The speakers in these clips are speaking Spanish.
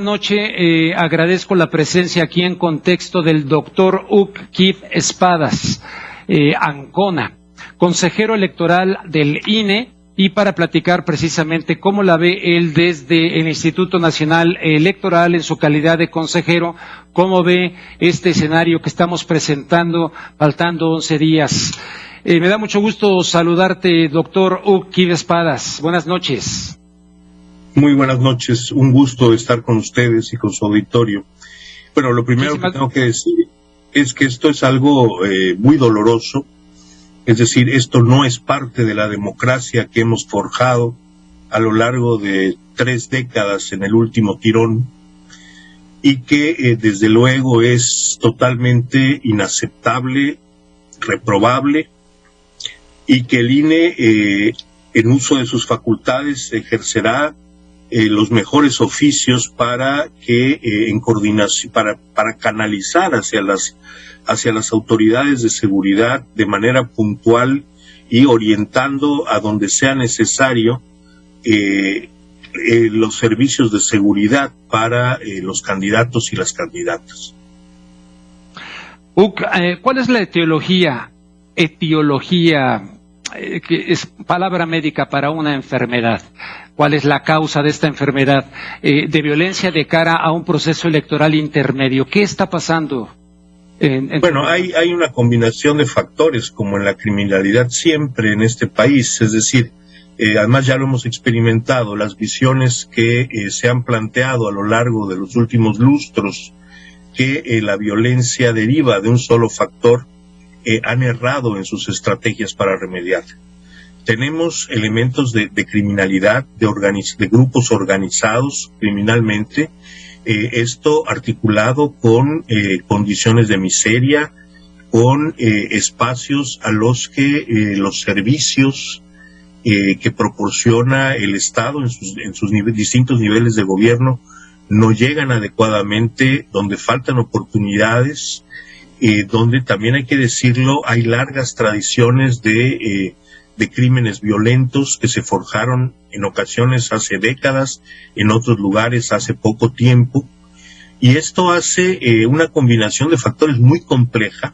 Noche, agradezco la presencia aquí en contexto del doctor Hug Kif Espadas Ancona, consejero electoral del INE, y para platicar precisamente cómo la ve él desde el Instituto Nacional Electoral en su calidad de consejero, cómo ve este escenario que estamos presentando faltando 11 días. Me da mucho gusto saludarte, doctor Hug Kif Espadas. Buenas noches. Muy buenas noches, un gusto estar con ustedes y con su auditorio. Bueno, lo primero que tengo que decir es que esto es algo muy doloroso, es decir, esto no es parte de la democracia que hemos forjado a lo largo de 3 décadas en el último tirón, y que desde luego es totalmente inaceptable, reprobable, y que el INE en uso de sus facultades ejercerá los mejores oficios para que en coordinación, para canalizar hacia las autoridades de seguridad de manera puntual y orientando a donde sea necesario los servicios de seguridad para los candidatos y las candidatas. ¿Cuál es la etiología, que es palabra médica para una enfermedad? ¿Cuál es la causa de esta enfermedad de violencia de cara a un proceso electoral intermedio? ¿Qué está pasando? Bueno, hay una combinación de factores, como en la criminalidad siempre en este país, es decir, además ya lo hemos experimentado, las visiones que se han planteado a lo largo de los últimos lustros, que la violencia deriva de un solo factor, han errado en sus estrategias para remediar. Tenemos elementos de criminalidad, de grupos organizados criminalmente, esto articulado con condiciones de miseria, con espacios a los que los servicios que proporciona el Estado en sus distintos niveles de gobierno no llegan adecuadamente, donde faltan oportunidades, donde también hay que decirlo, hay largas tradiciones de crímenes violentos que se forjaron en ocasiones hace décadas, en otros lugares hace poco tiempo, y esto hace una combinación de factores muy compleja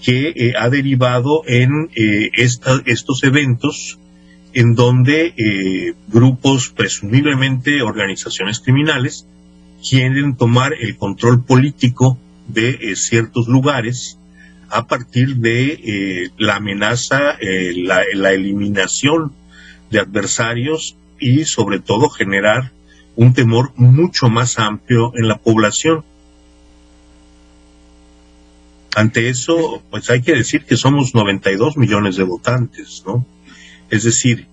que ha derivado en estos eventos en donde grupos, presumiblemente organizaciones criminales, quieren tomar el control político de ciertos lugares a partir de la amenaza, la eliminación de adversarios y sobre todo generar un temor mucho más amplio en la población. Ante eso, pues hay que decir que somos 92 millones de votantes, ¿no? Es decir,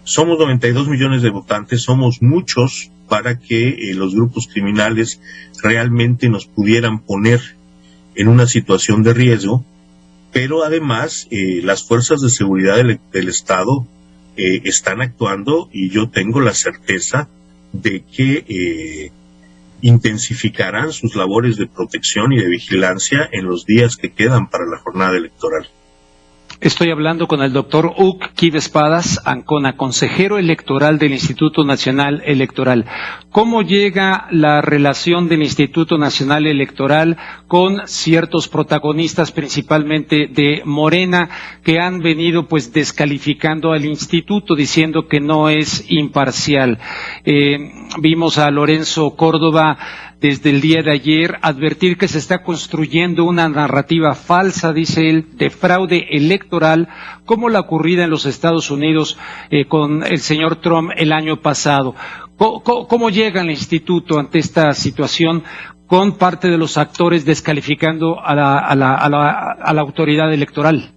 somos 92 millones de votantes, somos muchos para que los grupos criminales realmente nos pudieran poner en una situación de riesgo, pero además las fuerzas de seguridad del Estado están actuando, y yo tengo la certeza de que intensificarán sus labores de protección y de vigilancia en los días que quedan para la jornada electoral. Estoy hablando con el doctor Hug Kif Espadas Ancona, consejero electoral del Instituto Nacional Electoral. ¿Cómo llega la relación del Instituto Nacional Electoral con ciertos protagonistas, principalmente de Morena, que han venido pues descalificando al instituto, diciendo que no es imparcial? Vimos a Lorenzo Córdoba desde el día de ayer advertir que se está construyendo una narrativa falsa, dice él, de fraude electoral, como la ocurrida en los Estados Unidos con el señor Trump el año pasado. ¿Cómo llega el instituto ante esta situación, con parte de los actores descalificando a la autoridad electoral?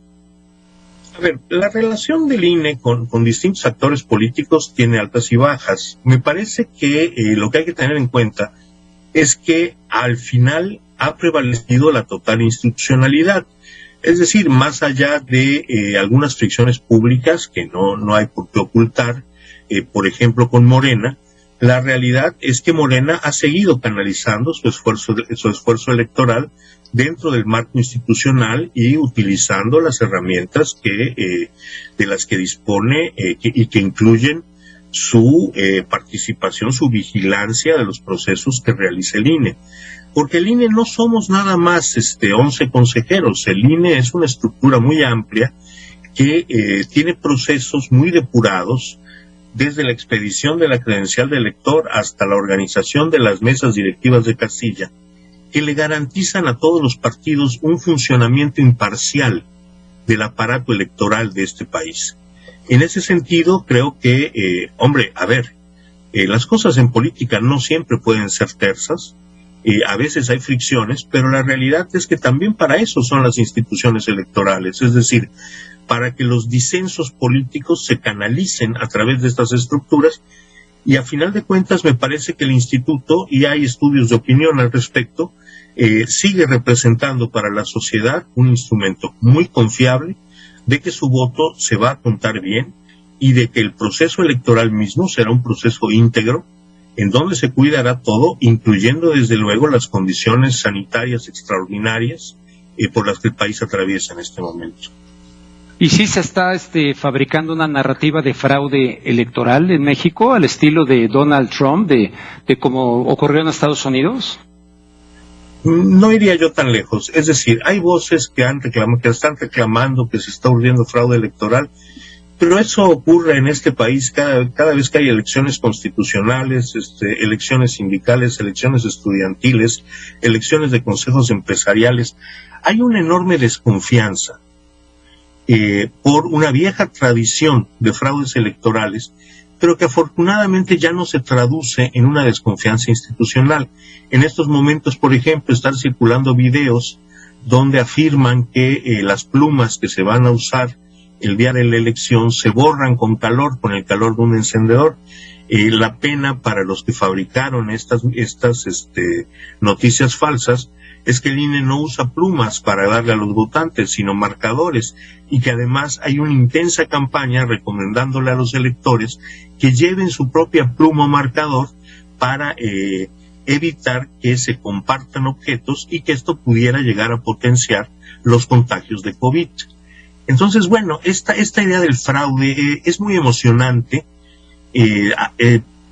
A ver, la relación del INE con distintos actores políticos tiene altas y bajas. Me parece que lo que hay que tener en cuenta es que al final ha prevalecido la total institucionalidad. Es decir, más allá de algunas fricciones públicas que no hay por qué ocultar, por ejemplo con Morena, la realidad es que Morena ha seguido canalizando su esfuerzo electoral dentro del marco institucional y utilizando las herramientas de las que dispone y que incluyen su participación, su vigilancia de los procesos que realiza el INE. Porque el INE no somos nada más 11 consejeros, el INE es una estructura muy amplia que tiene procesos muy depurados, desde la expedición de la credencial de elector hasta la organización de las mesas directivas de casilla, que le garantizan a todos los partidos un funcionamiento imparcial del aparato electoral de este país. En ese sentido, creo que, las cosas en política no siempre pueden ser tersas, a veces hay fricciones, pero la realidad es que también para eso son las instituciones electorales, es decir, para que los disensos políticos se canalicen a través de estas estructuras, y a final de cuentas me parece que el instituto, y hay estudios de opinión al respecto, sigue representando para la sociedad un instrumento muy confiable de que su voto se va a contar bien y de que el proceso electoral mismo será un proceso íntegro en donde se cuidará todo, incluyendo desde luego las condiciones sanitarias extraordinarias por las que el país atraviesa en este momento. ¿Y sí se está fabricando una narrativa de fraude electoral en México al estilo de Donald Trump, de como ocurrió en Estados Unidos? No iría yo tan lejos. Es decir, hay voces que están reclamando que se está urdiendo fraude electoral, pero eso ocurre en este país cada vez que hay elecciones constitucionales, elecciones sindicales, elecciones estudiantiles, elecciones de consejos empresariales. Hay una enorme desconfianza por una vieja tradición de fraudes electorales, pero que afortunadamente ya no se traduce en una desconfianza institucional. En estos momentos, por ejemplo, están circulando videos donde afirman que las plumas que se van a usar el día de la elección se borran con el calor de un encendedor. La pena para los que fabricaron estas noticias falsas es que el INE no usa plumas para darle a los votantes, sino marcadores, y que además hay una intensa campaña recomendándole a los electores que lleven su propia pluma o marcador para evitar que se compartan objetos y que esto pudiera llegar a potenciar los contagios de COVID. Entonces, bueno, esta idea del fraude es muy emocionante,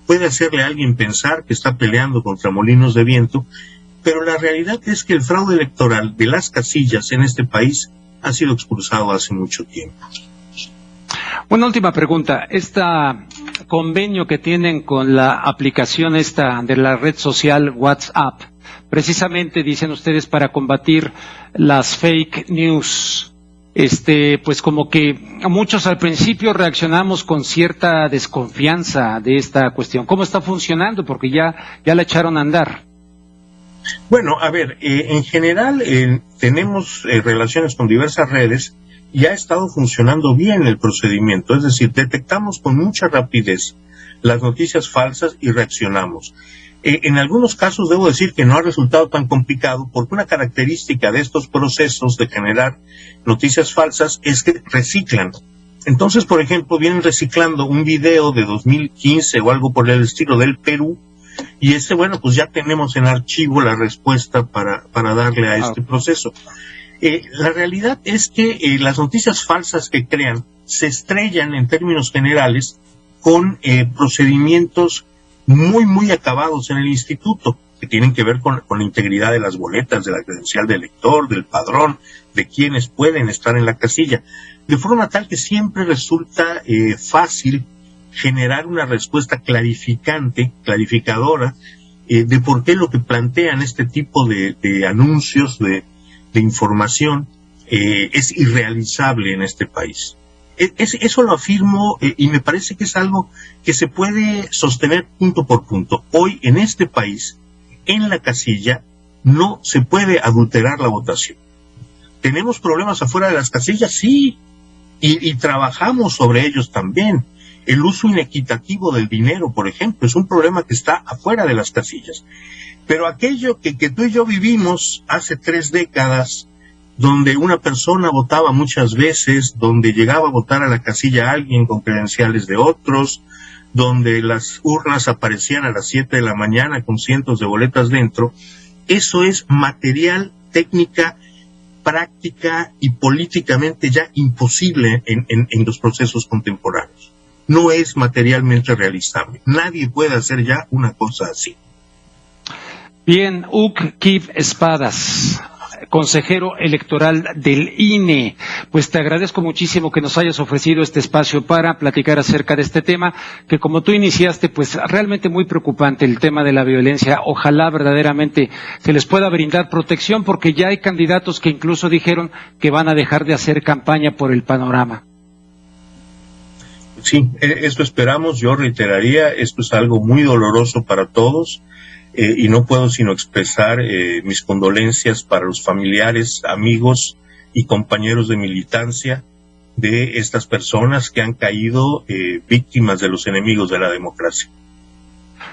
puede hacerle a alguien pensar que está peleando contra molinos de viento, pero la realidad es que el fraude electoral de las casillas en este país ha sido expulsado hace mucho tiempo. Una última pregunta. Este convenio que tienen con la aplicación de la red social WhatsApp, precisamente dicen ustedes para combatir las fake news, pues como que muchos al principio reaccionamos con cierta desconfianza de esta cuestión. ¿Cómo está funcionando? Porque ya la echaron a andar. Bueno, en general tenemos relaciones con diversas redes y ha estado funcionando bien el procedimiento, es decir, detectamos con mucha rapidez las noticias falsas y reaccionamos. En algunos casos debo decir que no ha resultado tan complicado porque una característica de estos procesos de generar noticias falsas es que reciclan. Entonces, por ejemplo, vienen reciclando un video de 2015 o algo por el estilo del Perú, y pues ya tenemos en archivo la respuesta para darle a este proceso. La realidad es que las noticias falsas que crean se estrellan en términos generales con procedimientos muy, muy acabados en el instituto, que tienen que ver con la integridad de las boletas, de la credencial del elector, del padrón, de quienes pueden estar en la casilla, de forma tal que siempre resulta fácil generar una respuesta clarificadora, de por qué lo que plantean este tipo de anuncios, de información, es irrealizable en este país. Eso lo afirmo y me parece que es algo que se puede sostener punto por punto. Hoy en este país, en la casilla, no se puede adulterar la votación. ¿Tenemos problemas afuera de las casillas? Sí, y trabajamos sobre ellos también. El uso inequitativo del dinero, por ejemplo, es un problema que está afuera de las casillas. Pero aquello que tú y yo vivimos hace 3 décadas, donde una persona votaba muchas veces, donde llegaba a votar a la casilla alguien con credenciales de otros, donde las urnas aparecían a las 7 de la mañana con cientos de boletas dentro, eso es material, técnica, práctica y políticamente ya imposible en los procesos contemporáneos. no es materialmente realizable. Nadie puede hacer ya una cosa así. Bien, Huk Kib Espadas, consejero electoral del INE, pues te agradezco muchísimo que nos hayas ofrecido este espacio para platicar acerca de este tema, que como tú iniciaste, pues realmente muy preocupante el tema de la violencia. Ojalá verdaderamente se les pueda brindar protección, porque ya hay candidatos que incluso dijeron que van a dejar de hacer campaña por el panorama. Sí, esto esperamos. Yo reiteraría, esto es algo muy doloroso para todos. Y no puedo sino expresar mis condolencias para los familiares, amigos y compañeros de militancia de estas personas que han caído víctimas de los enemigos de la democracia.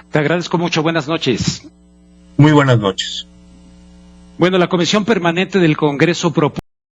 Te agradezco mucho. Buenas noches. Muy buenas noches. Bueno, la Comisión Permanente del Congreso propuso